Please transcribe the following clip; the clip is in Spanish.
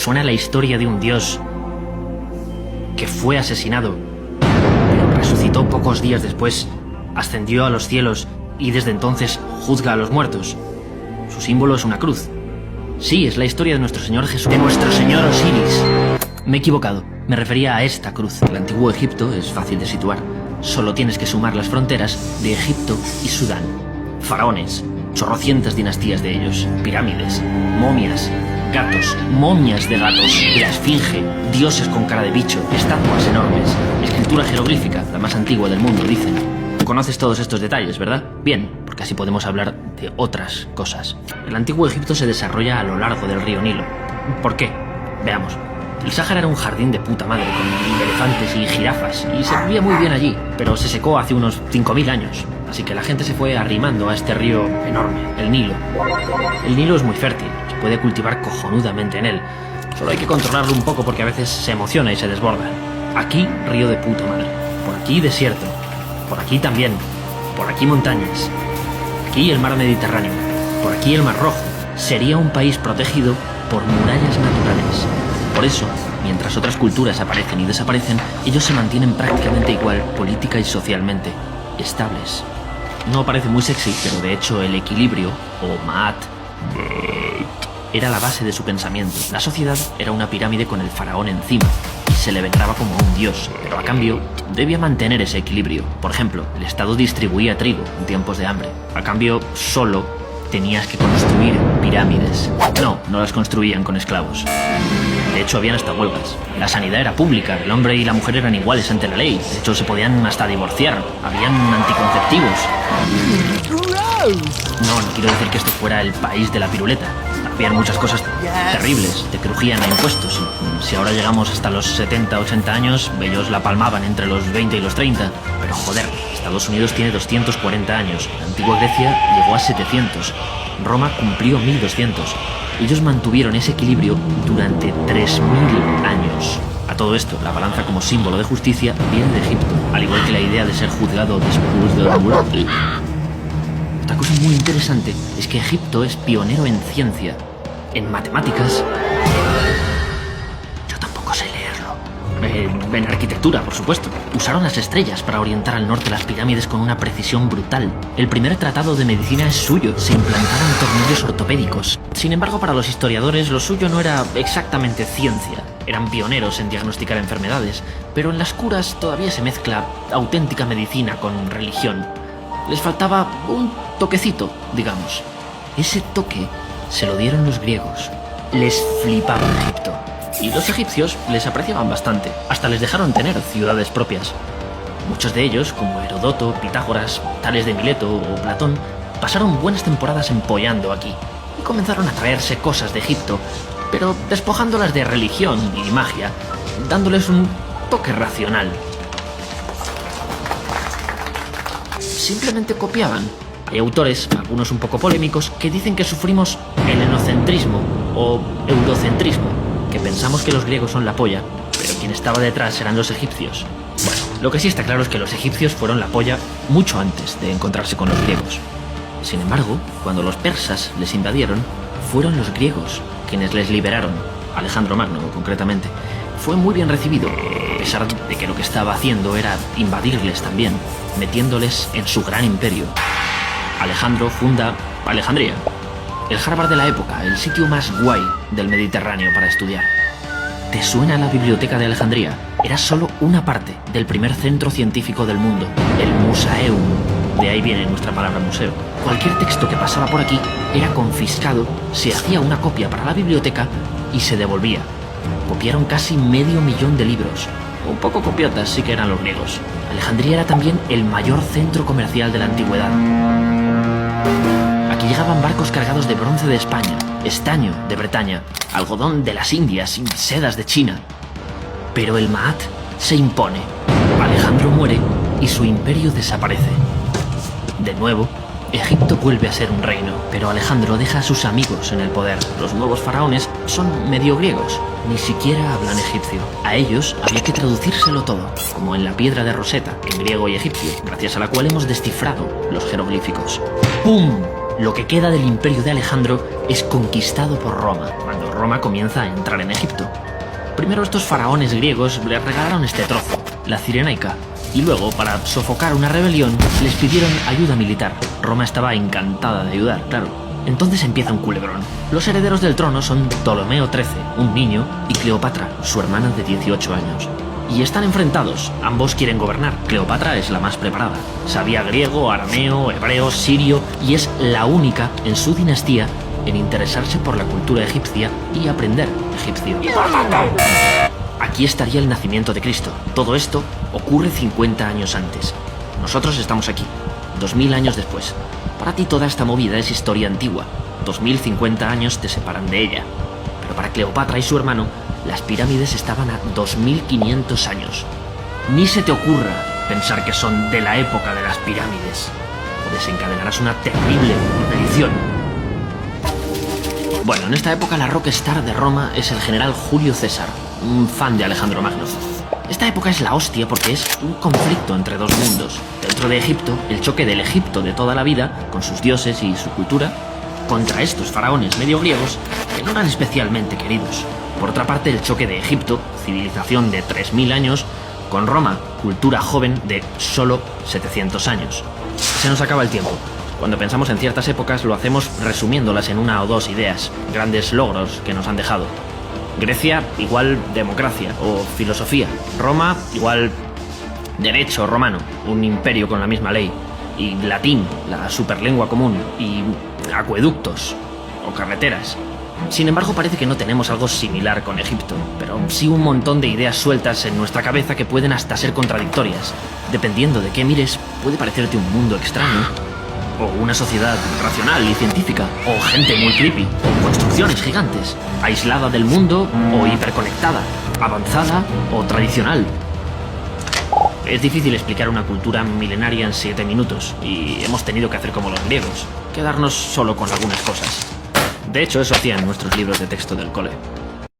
suena la historia de un dios que fue asesinado, pero resucitó pocos días después, ascendió a los cielos y desde entonces juzga a los muertos. Su símbolo es una cruz. Sí, es la historia de nuestro Señor Jesús, de nuestro Señor Osiris. Me he equivocado, me refería a esta cruz. El antiguo Egipto es fácil de situar. Solo tienes que sumar las fronteras de Egipto y Sudán. Faraones, chorrocientas dinastías de ellos, pirámides, momias, gatos, momias de gatos, la esfinge, dioses con cara de bicho, estatuas enormes, escritura jeroglífica, la más antigua del mundo, dicen. Conoces todos estos detalles, ¿verdad? Bien, porque así podemos hablar de otras cosas. El antiguo Egipto se desarrolla a lo largo del río Nilo. ¿Por qué? Veamos. El Sáhara era un jardín de puta madre, con elefantes y jirafas, y se vivía muy bien allí, pero se secó hace unos 5000 años. Así que la gente se fue arrimando a este río enorme, el Nilo. El Nilo es muy fértil, se puede cultivar cojonudamente en él. Solo hay que controlarlo un poco porque a veces se emociona y se desborda. Aquí, río de puta madre. Por aquí, desierto. Por aquí también. Por aquí, montañas. Aquí, el mar Mediterráneo. Por aquí, el Mar Rojo. Sería un país protegido por murallas naturales. Por eso, mientras otras culturas aparecen y desaparecen, ellos se mantienen prácticamente igual, política y socialmente, estables. No parece muy sexy, pero de hecho el equilibrio, o Maat, era la base de su pensamiento. La sociedad era una pirámide con el faraón encima, y se le veneraba como un dios, pero a cambio debía mantener ese equilibrio. Por ejemplo, el Estado distribuía trigo en tiempos de hambre. A cambio, solo tenías que construir pirámides. No las construían con esclavos. De hecho, habían hasta huelgas. La sanidad era pública, el hombre y la mujer eran iguales ante la ley. De hecho, se podían hasta divorciar. Habían anticonceptivos. No quiero decir que esto fuera el país de la piruleta. Habían muchas cosas terribles, te crujían a impuestos. Si ahora llegamos hasta los 70, 80 años, ellos la palmaban entre los 20 y los 30. Pero joder, Estados Unidos tiene 240 años. La antigua Grecia llegó a 700. Roma cumplió 1200. Ellos mantuvieron ese equilibrio durante 3000 años. A todo esto, la balanza como símbolo de justicia viene de Egipto, al igual que la idea de ser juzgado después de la muerte. Otra cosa muy interesante es que Egipto es pionero en ciencia, en matemáticas. Yo tampoco sé leerlo. En arquitectura, por supuesto. Usaron las estrellas para orientar al norte las pirámides con una precisión brutal. El primer tratado de medicina es suyo. Se implantaron tornillos ortopédicos. Sin embargo, para los historiadores, lo suyo no era exactamente ciencia. Eran pioneros en diagnosticar enfermedades, pero en las curas todavía se mezcla auténtica medicina con religión. Les faltaba un toquecito, digamos. Ese toque se lo dieron los griegos. Les flipaba Egipto. Y los egipcios les apreciaban bastante. Hasta les dejaron tener ciudades propias. Muchos de ellos, como Herodoto, Pitágoras, Tales de Mileto o Platón, pasaron buenas temporadas empollando aquí. Y comenzaron a traerse cosas de Egipto, pero despojándolas de religión y magia, dándoles un toque racional. Simplemente copiaban. Hay autores, algunos un poco polémicos, que dicen que sufrimos helenocentrismo o eurocentrismo, que pensamos que los griegos son la polla, pero quien estaba detrás eran los egipcios. Bueno, lo que sí está claro es que los egipcios fueron la polla mucho antes de encontrarse con los griegos. Sin embargo, cuando los persas les invadieron, fueron los griegos quienes les liberaron. Alejandro Magno, concretamente. Fue muy bien recibido, a pesar de que lo que estaba haciendo era invadirles también, metiéndoles en su gran imperio. Alejandro funda Alejandría, el Harvard de la época, el sitio más guay del Mediterráneo para estudiar. ¿Te suena la biblioteca de Alejandría? Era solo una parte del primer centro científico del mundo, el Musaeum. De ahí viene nuestra palabra museo. Cualquier texto que pasaba por aquí era confiscado, se hacía una copia para la biblioteca y se devolvía. Copiaron casi 500.000 de libros. Un poco copiotas sí que eran los griegos. Alejandría era también el mayor centro comercial de la antigüedad. Aquí llegaban barcos cargados de bronce de España, estaño de Bretaña, algodón de las Indias y sedas de China. Pero el Maat se impone. Alejandro muere y su imperio desaparece. De nuevo, Egipto vuelve a ser un reino, pero Alejandro deja a sus amigos en el poder. Los nuevos faraones son medio griegos, ni siquiera hablan egipcio. A ellos había que traducírselo todo, como en la piedra de Rosetta, en griego y egipcio, gracias a la cual hemos descifrado los jeroglíficos. ¡Pum! Lo que queda del imperio de Alejandro es conquistado por Roma. Cuando Roma comienza a entrar en Egipto. Primero estos faraones griegos le regalaron este trozo, la Cirenaica, y luego, para sofocar una rebelión, les pidieron ayuda militar. Roma estaba encantada de ayudar, claro. Entonces empieza un culebrón. Los herederos del trono son Ptolomeo XIII, un niño, y Cleopatra, su hermana de 18 años. Y están enfrentados, ambos quieren gobernar. Cleopatra es la más preparada. Sabía griego, arameo, hebreo, sirio, y es la única en su dinastía en interesarse por la cultura egipcia y aprender egipcio. Aquí estaría el nacimiento de Cristo. Todo esto ocurre 50 años antes. Nosotros estamos aquí, 2000 años después. Para ti toda esta movida es historia antigua. 2050 años te separan de ella. Pero para Cleopatra y su hermano, las pirámides estaban a 2500 años. Ni se te ocurra pensar que son de la época de las pirámides, o desencadenarás una terrible maldición. Bueno, en esta época la rockstar de Roma es el general Julio César, un fan de Alejandro Magno. Esta época es la hostia porque es un conflicto entre dos mundos. Dentro de Egipto, el choque del Egipto de toda la vida, con sus dioses y su cultura, contra estos faraones medio griegos que no eran especialmente queridos. Por otra parte, el choque de Egipto, civilización de 3000 años, con Roma, cultura joven de solo 700 años. Se nos acaba el tiempo. Cuando pensamos en ciertas épocas lo hacemos resumiéndolas en una o dos ideas, grandes logros que nos han dejado. Grecia igual democracia o filosofía. Roma igual derecho romano, un imperio con la misma ley. Y latín, la superlengua común. Y acueductos o carreteras. Sin embargo, parece que no tenemos algo similar con Egipto, pero sí un montón de ideas sueltas en nuestra cabeza que pueden hasta ser contradictorias. Dependiendo de qué mires, puede parecerte un mundo extraño, o una sociedad racional y científica, o gente muy creepy, o construcciones gigantes, aislada del mundo o hiperconectada, avanzada o tradicional. Es difícil explicar una cultura milenaria en 7 minutos, y hemos tenido que hacer como los griegos, quedarnos solo con algunas cosas. De hecho, eso hacían nuestros libros de texto del cole.